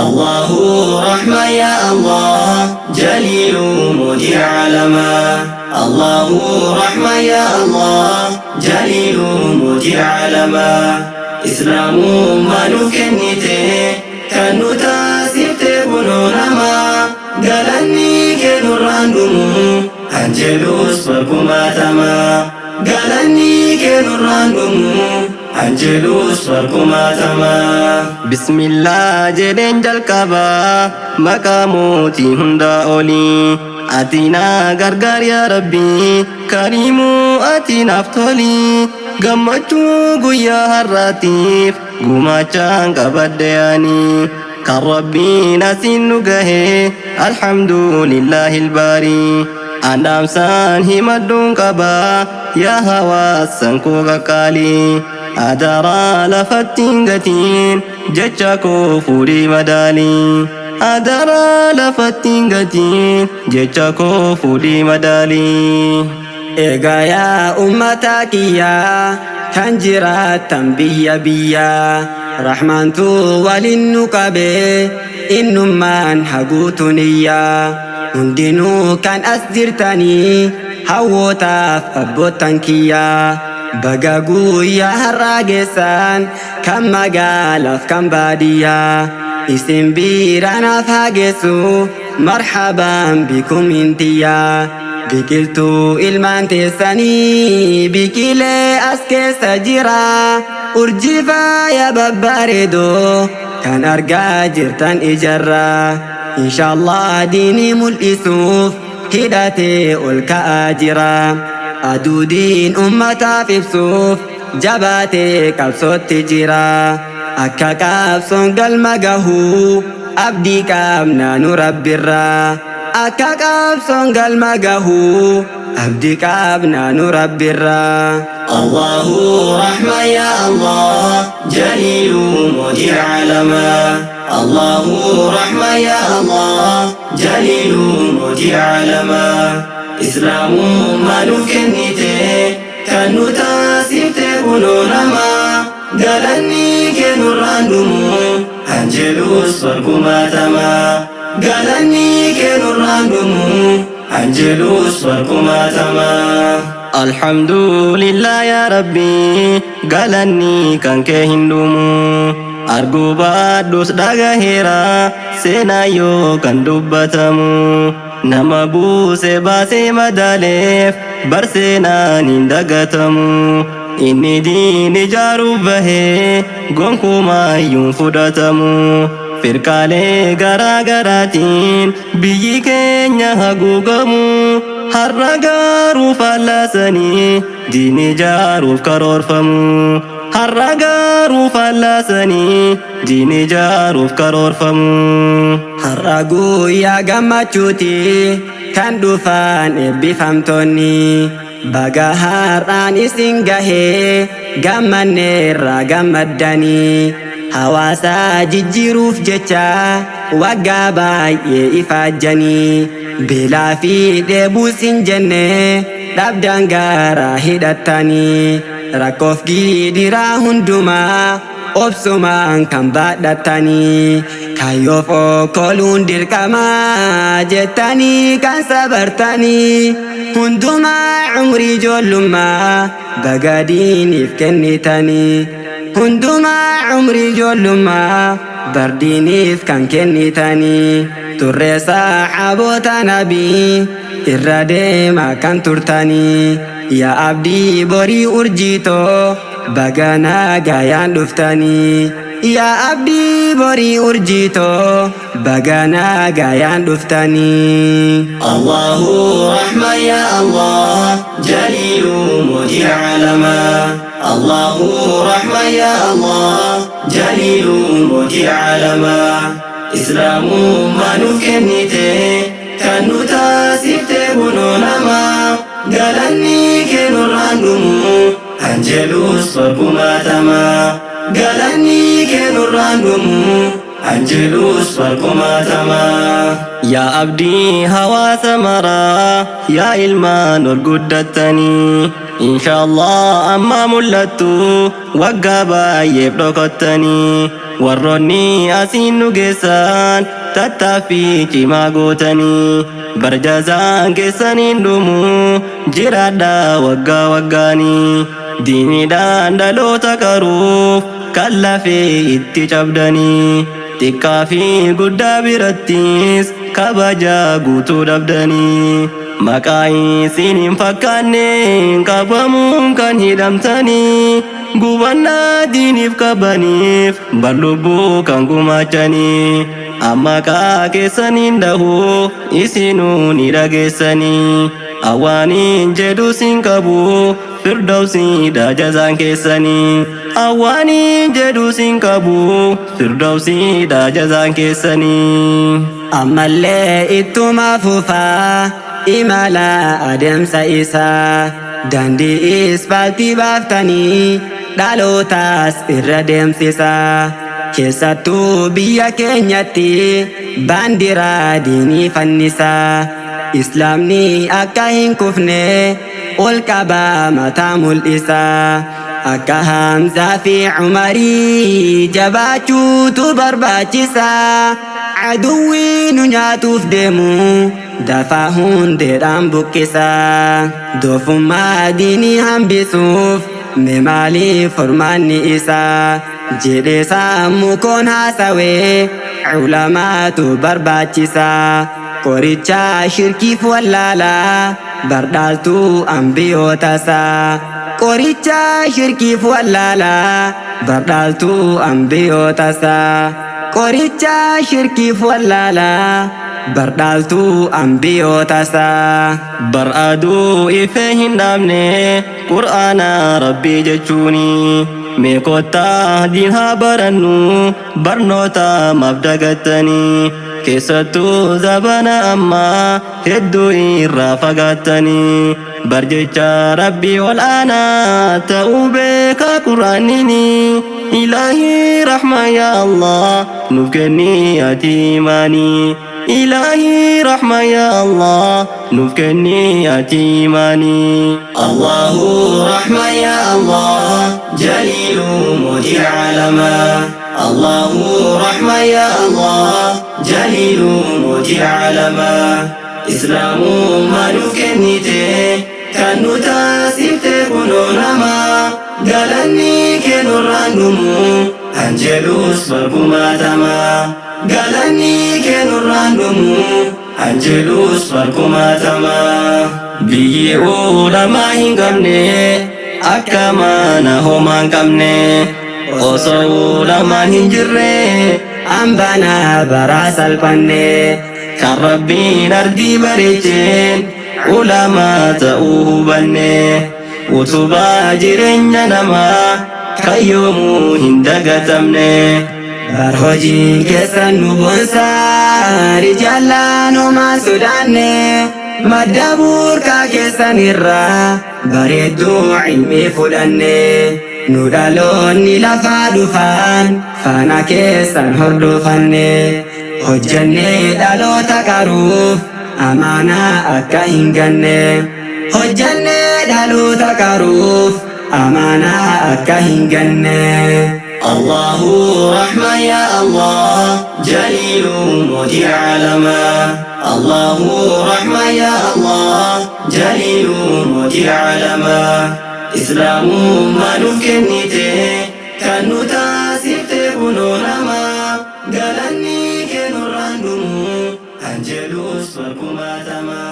الله رحمة يا الله جليل مدير علما الله رحمة يا الله جليل مدير علما إسلام ما نكنته كانوا تاسفت بنونما قالني كانوا راندمو أنجلوس فرقما تما قالني كانوا راندمو أنجلوس فرقما تما بسم الله جدين جلكبا مقاموتي هندا أولي أتينا غرغر يا ربي كريمو أتينا فتولي gammachuu guyyaa har'aatiif gumaachaan qabaddeyaanii kan rabbiin asiin nu gahee alhamdulillahi ilbaarii andhaamsaan himadduun qabaa yaa hawaasan koo qaqqaalii adaraa lafattiin gatiin jecha koo fuudhii madaalii adaraa lafattiin gatiin jecha koo fuudhii madaalii. Egaa yaa ummata kiyyaa kan jiraattan biyya biyyaa rahmaantu waliin nu qabee innummaan haguutu niyyaa hundinuu kan as jirtanii hawwootaaf abboottan kiyyaa baga guyyaa har'aa geessan kan magaalaaf kan baadiyyaa isin biiraanaaf haa geessu marhabaan bikum intiyyaa. Biqiltuu ilmaan teessanii biqilee as keessa jira urjifaa yaa babbareedoo kan argaa jirtan ijarraa inshaallah diinii mul'isuuf hidhatee ol ka'aa jira aduudiin ummataaf ibsuuf jabaatee qabsootti jira akka qabsoon galma gahuu abdii qabnaa nu rabbirraa. Akka qabsoon galma gahuu abdii qabnaa nu rabbirraa. Allahu rahma ya Allah jaliilu mudir alama. Allahu rahma ya Allah jaliilu mudir alama. Islaamu maanuuf kennite kan nu taasifte bunoonama galanni kennurraan dhumu anjeluus farkumaatama. Galani kenurraan dhumu anjeluus farkumaatama. Alhamdulillah ya Rabbi galani kan kee hin dhumu arguu baadhus dhagaheera seenaa yoo kan dubbatamu nama buuse baasee madaaleef barseenaan hin dagatamu inni diin ijaaruuf bahee gonkumaayyuun fudhatamu. Firqaalee garaa garaatiin biyyi keenya haguugamu har'a garuu fallaasanii diin ijaaruuf karoorfamu har'a garuu fallaasanii diin ijaaruuf karoorfamu. Har'a guyyaa gammachuuti kan dhufan eebbifamtoonni baga har'aan isin gahee gammanneerra gammaddanii. Hawaasa jijjiiruuf jecha waggaa baay'ee ifaajjanii beelaa fi dheebuus hin jenne dhabdaan garaa hidhattanii rakkoof gidiraa hundumaa obsumaan kan baadhattanii kayyoof okkoluun dirqamaa jettanii kan sabartanii hundumaa umrii ijoollummaa baga diiniif kennitanii. Hundumaa umrii ijoollummaa bardiiniif kan kennitanii turree saxaaboota nabii irra deemaa kan turtanii yaa abdii borii urjiitoo baga nagayaan dhuftanii yaa abdii borii urjiitoo baga nagayaan dhuftanii. Allahu rahma ya Allah jaliilu mudir alama. Allahu rahma ya Allah jaliilu mudir alama. Islaamu maanuuf kennite kan nu taasifte bunoonama galanni kennurraan dhumu anjeluus farkumaatama. Galanni kennurraan dhumu anjeluus farkumaatama. Yaa abdii hawaasa maraa yaa ilmaan ol guddattanii inshallah amma mul'attu waggaa baay'eef dhokottanii warroonni asiin nu geessan tattaaffii cimaa gootanii barjazaan keessaniin dhumu jiraadhaa waggaa waggaanii diiniidhaan dhaloota qaruuf kan lafee itti cabdanii xiqqaa fi guddaa birattis kabajaa guutuu dhabdanii maqaa isin hin fakkaanne qabamuun kan hidhamtanii gubannaa diiniif qabaniif barlubbuu kan gumaachanii maqaa keessaniin dhahuu isinuu ni dhageessanii awwaaniin jedhu sin qabu firdawsiidha jazaan keessanii awwaaniin jedhu sin qabu firdawsiidha jazaan keessanii ammallee ittuma fufaa imala adeemsa isaa daandii ispaaltii baaftanii dhalootaas irra deemsisaa keessattuu biyya keenyatti baandiraa diinii fannisaa islaamni akka hin kufne ol qabaa mataa mul'isaa akka Hamzaa fi Umarii jabaachuutu barbaachisaa aduwwii nu nyaatuuf deemu dafaa hundeedhaan buqqisaa doofummaa diinii hambisuuf mee maaliif furmaanni isaa jedhee sammuu koon haasawee ulamaatu barbaachisaa qoricha shirkiif wallaalaa bardaaltuu ambiyootasaa qoricha shirkiif wallaalaa bardaaltuu ambiyootasaa qoricha shirkiif wallaalaa bardaaltuu ambiyootasaa bar'aaduu ifee hin dhaabne qur'aana rabbii jechuuni mee kottaa diin haa barannu barnoota maaf dagattanii keessattuu zabana ammaa hedduu irraa fagaattanii barjecha rabbii ol aanaa ta'uu beekaa qur'aanini ilaahii rahmaa yaa Allah nuuf kenni ati imaanii إلهي رحمة يا الله نفكني يتيماني الله رحمة يا الله جليل مجيء علما الله رحمة يا الله جليل مجيء علما إسلام ما نفكني كانوا تاسفت كنونما قالني كنور رانمو أنجلوس بركما تما قالني كنور رانمو أنجلوس بركما تما بيي علماء هنقمني أكما نهما هنقمني osoo lamaan hin jirre ambana bara salphanne kan rabbiin ardii bareecheen ulamaa ta'uu hubanne utubaa jireenya namaa kan yoomuu hin dagatamne bar hojii keessan nu boonsaa rijaallaan homaa sodaanne madda burqaa keessan irraa bareedduu ilmii fudhanne nu dhaloonni lafaa dhufan faana keessan hordofanne hojjanne dhaloota qaruuf amaanaa akka hin ganne hojjanne dhaloota qaruuf amaanaa akka hin ganne الله رحمة يا الله جليل مجيء علما الله رحمة يا الله جليل مجيء علما إسلام ما نفكنيته كانوا تاسفته كنونما قالني كنور رندمو أنجلوس فركما تما